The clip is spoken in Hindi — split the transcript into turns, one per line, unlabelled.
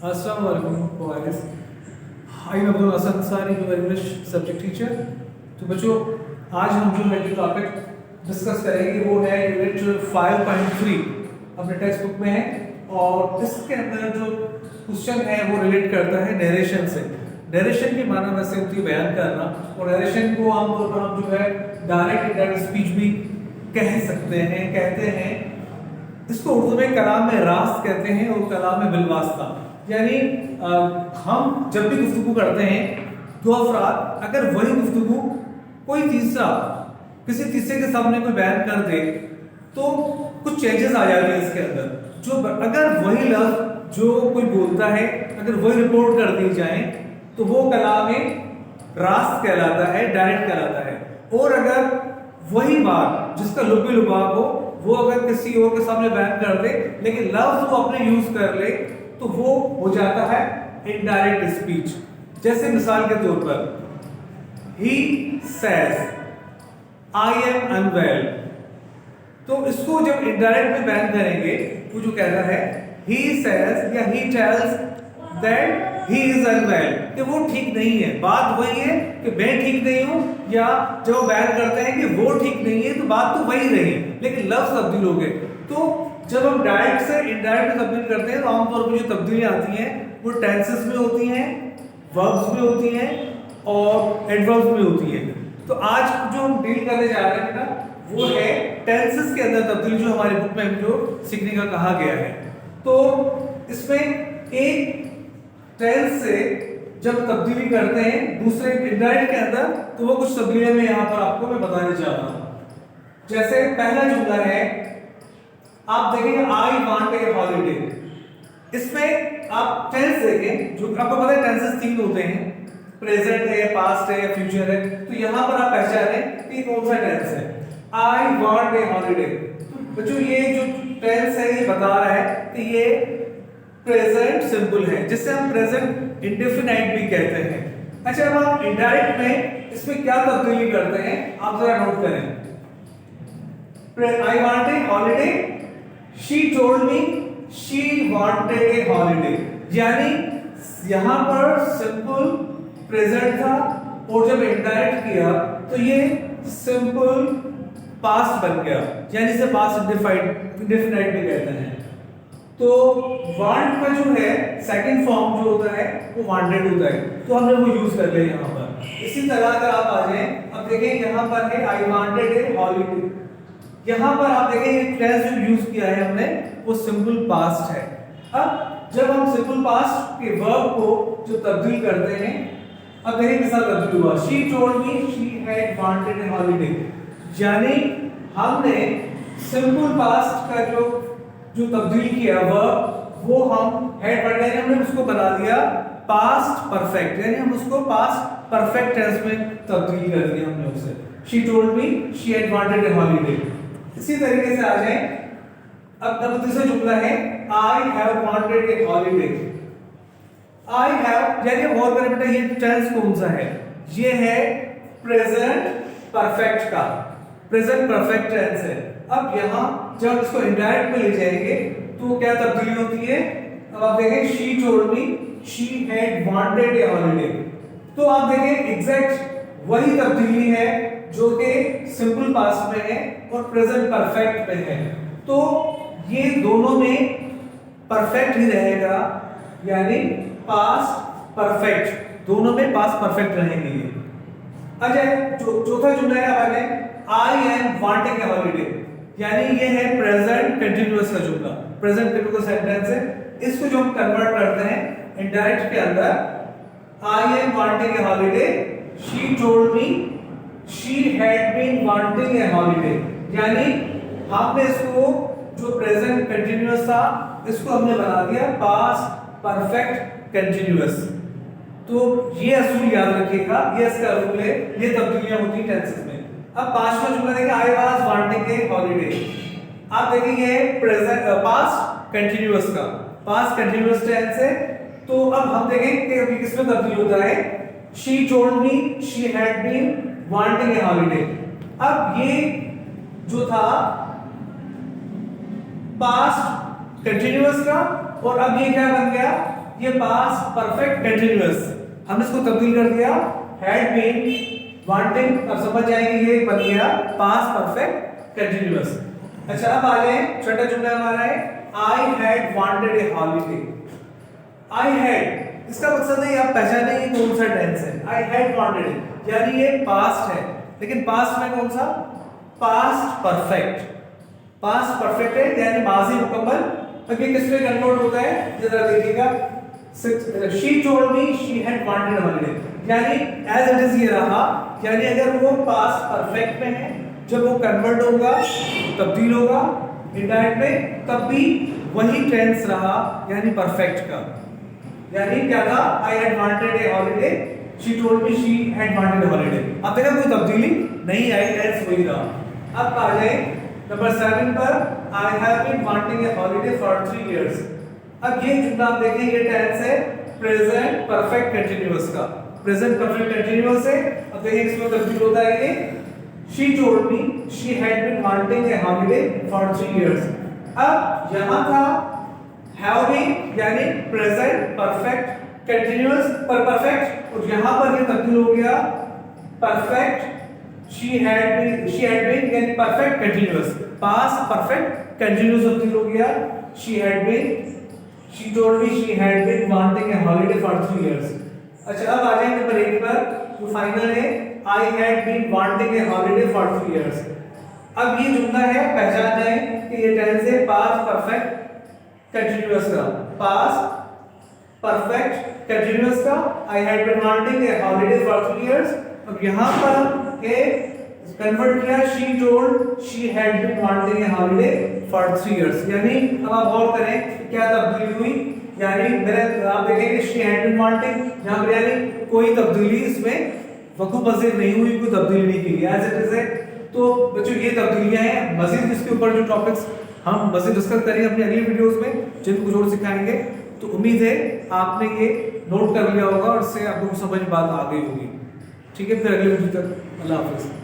अस्सलाम वालेकुम boys. I am Abdul Hasan Ansari, your English subject teacher. तो बच्चों, आज हम जो है जो टॉपिक डिस्कस करेंगे वो है यूनिट 5.3 अपने टेक्स्ट बुक में है. और इसके अंदर जो क्वेश्चन है वो रिलेट करता है नरेशन से. नरेशन की माना वैसे होती है बयान करना, और नरेशन को आमतौर पर हम जो है डायरेक्ट इनडायरेक्ट स्पीच भी कह सकते हैं, कहते हैं. इसको उर्दू में कलाम में रास्त कहते हैं और कलाम में बिलवास्ता. यानी हम जब भी गुफ्तगू करते हैं दो अफराद, अगर वही गुफ्तगू कोई तीसरा किसी तीसरे के सामने कोई बयान कर दे तो कुछ चेंजेस आ जाते हैं इसके अंदर. जो अगर वही लफ्ज जो कोई बोलता है अगर वही रिपोर्ट कर दी जाए तो वो कलाम में रास्त कहलाता है, डायरेक्ट कहलाता है. और अगर वही बात जिसका लुबी लुबाब हो वो अगर किसी और के सामने बयान कर दे लेकिन लफ्ज वो अपने यूज कर ले तो वो हो जाता है इनडायरेक्ट स्पीच. जैसे मिसाल के तौर पर he says I am unwell, तो इसको जब इनडायरेक्ट में बयान करेंगे वो जो कहता है he says या he tells that he is unwell, कि वो ठीक नहीं है. बात वही है कि मैं ठीक नहीं हूं, या जब वो बयान करते हैं कि वो ठीक नहीं है तो बात तो वही रही लेकिन लफ्ज तब्दील हो गए. तो जब हम डायरेक्ट से इनडायरेक्ट तब्दील करते हैं तो आमतौर पर जो तब्दीलियां आती हैं वो टेंसेस में होती हैं, वर्ब्स में होती हैं और एडवर्ब्स में होती हैं. तो आज जो हम डील करने जा रहे हैं ना वो है टेंसेस के अंदर तब्दीली, जो हमारी बुक में जो सीखने का कहा गया है. तो इसमें एक टेंस से जब तब्दीली करते हैं दूसरे इनडायरेक्ट के अंदर तो वो कुछ तब्दीलियां मैं यहाँ पर आपको मैं बताने जा रहा हूँ. जैसे पहला जुमला है, आप देखेंगे आई वांट ए हॉलीडे. इसमें आप टेंस देखें, जो आपको पता है टेंसेस तीन होते हैं, प्रेजेंट है, पास्ट है या फ्यूचर है. तो यहां पर आप पहचानें कि कौन सा टेंस है. I want a holiday. बच्चों ये जो टेंस है ये बता रहा है कि ये प्रेजेंट सिंपल है, जिससे हम प्रेजेंट इंडेफिनाइट भी कहते हैं. अच्छा, अब आप इनडायरेक्ट में इसमें क्या तब्दीली करते हैं आप जरा नोट करें. I want a holiday, she told me she wanted A holiday. यानी यहां पर सिंपल प्रेजेंट था और जब इनडायरेक्ट किया तो ये सिंपल पास्ट बन गया, यानी इसे पास्ट इंडेफिनाइट भी कहते हैं. तो वांट का जो है सेकंड फॉर्म जो होता है वो वांटेड होता है, तो हमने वो यूज कर लिया यहां पर. इसी तरह अगर आप आ जाएं, अब देखें यहां पर है आई वांटेड ए हॉलीडे. यहां पर आप देखें ये टेंस जो यूज किया है हमने वो सिंपल पास्ट है. अब जब हम सिंपल पास्ट के वर्ब को जो तब्दील करते हैं, अब देखिए किस तरह तब्दील हुआ. She told me she had wanted A holiday. यानी हमने सिंपल पास्ट का जो तब्दील किया वर्ब वो हम हैड वर्ड यानी हमने उसको बना दिया पास्ट परफेक्ट, यानी हम उसको पास्ट परफेक्ट टेंस में तब्दील कर दिया हमने उसे. She told me she had wanted A holiday. इसी तरीके से आ जाए, अब दूसरा जुमला है I have wanted A holiday. I have यानी और करें बेटा ये टेंस कौन सा है, ये है प्रेजेंट परफेक्ट का, प्रेजेंट परफेक्ट टेंस है. अब यहां जब इसको इनडायरेक्ट में ले जाएंगे तो क्या तब्दीली होती है. अब आप देखें she told me she had wanted A holiday. तो आप देखें एग्जैक्ट वही तब्दीली है जो कि सिंपल पास्ट में है और प्रेजेंट परफेक्ट में है. तो ये दोनों में परफेक्ट ही रहेगा, यानी पास्ट परफेक्ट, दोनों में पास्ट परफेक्ट रहेंगे. अच्छा, चौथा जुमला है हमारे आई एम वांटिंग ए हॉलीडे, यानी ये है प्रेजेंट कंटीन्यूअस का जुमला, प्रेजेंट कंटीन्यूअस सेंटेंस है. इसको जो हम कन्वर्ट करते हैं इनडायरेक्ट के अंदर, I am wanting a holiday, she told me she had been wanting a holiday. यानी हमने इसको जो प्रेजेंट कंटीन्यूअस था इसको हमने बना दिया पास्ट परफेक्ट कंटीन्यूअस. तो ये असूल याद रखिएगा, ये इसका रूल है, ये तब्दीलियां होती हैं टेंसेस में. अब पांचवा जुमला देखिए I was wanting a holiday. आप देखिए ये प्रेजेंट पास्ट कंटीन्यूअस का पास्ट कंटीन्यूअस टेंस है. तो अब हम देखें कि अभी किसमें तब्दील होता है. She told me she had been wanting a holiday. अब ये जो था पास्ट कंटीन्यूअस का और अब ये क्या बन गया, ये पास परफेक्ट कंटिन्यूअस, हमने इसको तब्दील कर दिया हैड बीन वांटिंग, अब समझ जाएंगे ये बन गया पास परफेक्ट कंटिन्यूअस। अच्छा अब आ जाए छठा जुमला हमारा है I had wanted A holiday. I had, इसका मकसद है आप पहचाने ये कौन सा टेंस है। आई हैड वांटेड यानी ये पास्ट है, लेकिन पास्ट में कौन सा, पास्ट परफेक्ट। पास्ट परफेक्ट है यानी माजी मुकम्मल। अब ये किस पे कन्वर्ट होता है जरा देखिएगा, she told me she had wanted A holiday, यानी एज इट इज ये रहा, यानी अगर वो पास्ट परफेक्ट में है, जब वो कन्वर्ट होगा तब्दील होगा इंडायरेक्ट में, तब भी वही टेंस रहा यानी परफेक्ट का। यानी क्या था, I had wanted A holiday, she told me she had wanted A holiday. अब देखा कोई तब्दीली नहीं आई, टेंस वही रहा। अब आ जाए नंबर 7 पर, I have been wanting a holiday for 3 years. अब ये जुमला आप देखें, ये टेंस है प्रेजेंट परफेक्ट कंटीन्यूअस का, प्रेजेंट परफेक्ट कंटीन्यूअस है। अब देखिए इसमें तब्दील होता है ये, she told me she had been wanting a holiday for 3 years। अब यहाँ था have been यानी present perfect continuous पर perfect, और यहाँ पर ये तब्दील हो गया perfect she had been यानी perfect continuous, past perfect continuous तब्दील हो गया she told me she had been wanting a holiday for 3 years। अच्छा अब आ जाए नंबर 8 पर, जो फाइनल है I had been wanting a holiday for 3 years। अब ये जुमला है, पहचान जाए कि ये टेंस है पास्ट परफेक्ट कंटीन्यूअस का, पास्ट परफेक्ट कंटीन्यूअस का। I had been wanting a holiday for 3 years। अब यहाँ पर ये कन्वर्ट किया, she told she had been wanting a holiday for 3 years। यानी अब आप गौर करें क्या तब्दीली हुई, यानी मेरे आप देखेंगे she had been wanting, यहाँ पर यानी कोई तब्दीली इसमें वकू पजीर नहीं हुई, कोई तब्दीली नहीं की एज इट इज है। तो बच्चों ये तब्दीलियां हैं, मजीद इसके ऊपर जो टॉपिक्स हम मजीद डिस्कस करेंगे अपनी अगली वीडियोस में, जिनको कुछ और सिखाएंगे। तो उम्मीद है आपने ये नोट कर लिया होगा और इससे आपको समझ बात आ गई होगी। ठीक है, फिर अगली वीडियो तक अल्लाह हाफिज़।